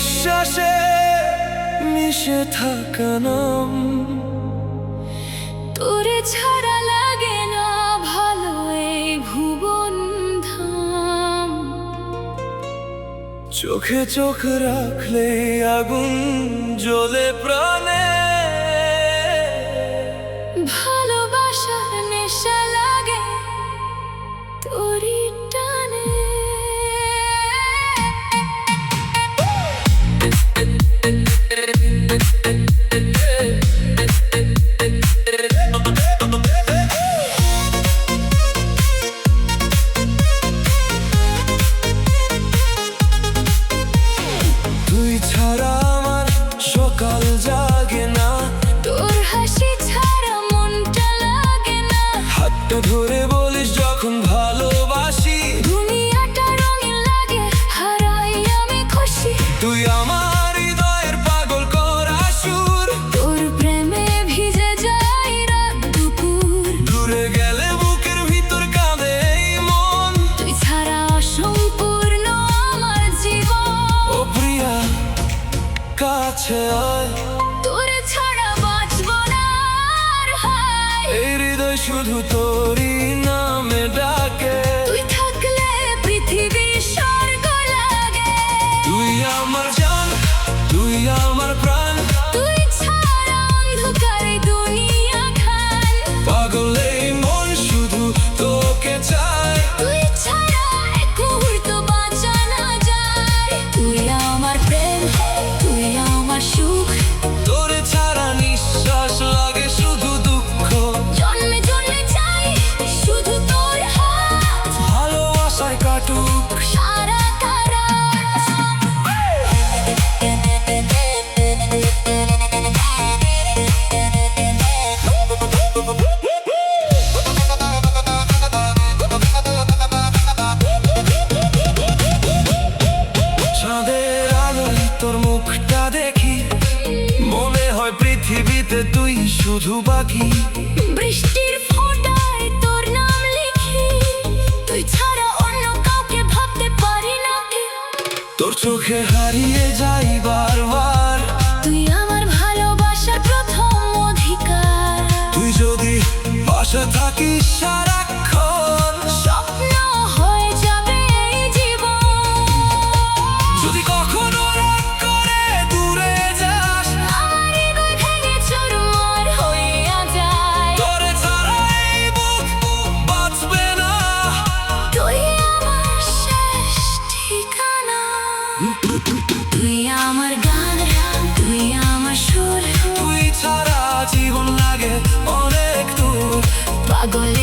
নিঃশ্বাসে মিশে থাকা নাম। তোরে ছাড়া লাগে না ভালো এই ভুবন ধাম। চোখে চোখ রাখলে আগুন জ্বলে প্রাণে, ভালোবাসার নেশা লাগে তোরই টানে। তুই ছাড়া আমার সকাল জাগে না, তোর হাসি ছাড়া মনটা লাগে না। হাতটা ধরে বলিস যখন ভালোবাসি, দুনিয়াটা রঙিন লাগে হারাই আমি খুশি। তুই আমার হৃদয়ের পাগল করা সুর। তোর প্রেমে ভিজে যায় রাত দুপুর। দূরে গেলে বুকের ভিতর কাঁদে এই মন। তুই ছাড়া অসম্পূর্ণ আমার জীবন। ও প্রিয়া কাছে আয়, তোরে ছাড়া বাঁচবো না আর হায়। এই হৃদয় শুধু তোরই নামে ডাকে। তুই থাকলে পৃথিবী স্বর্গ লাগে। তুই আমার জান, তুই আমার প্রাণ, তুই ছাড়া অন্ধকারে দুনিয়া খান। পাগল এই মন শুধু তোকে চায়। তুই ছাড়া এক মুহূর্ত বাঁচা না যায়। তুই আমার প্রেম, তুই আমার সুখ। তোরে ছাড়া নিঃশ্বাস লাগে শুধু দুঃখ। জন্মে জন্মে চাই শুধু তোর হাত। ভালোবাসায় কাটুক সারা তারা চাঁদের আলোয় তোর মুখটা দেখি, মনে হয় পৃথিবীতে তুই শুধু বাকি। বৃষ্টির ফোঁটায় তোর নাম লিখি। তুই ছাড়া অন্য কাউকে ভাবতে পারি না। তোর চোখে হারিয়ে যাই বারবার। তুই আমার ভালোবাসার প্রথম অধিকার। তুই যদি পাশে থাকিস সারাক্ষণ, স্বপ্ন হয়ে যাবে এই জীবন। যদি কখনো রাগ করে দূরে যাস, আমার হৃদয় ভেঙে চুরমার হইয়া যায়। তোরে ছাড়া এই বুক বাঁচবে না। তুই আমার শেষ ঠিকানা। তুই আমার গান, তুই আমার সুর। তুই ছাড়া জীবন লাগে অনেক দূর। পাগল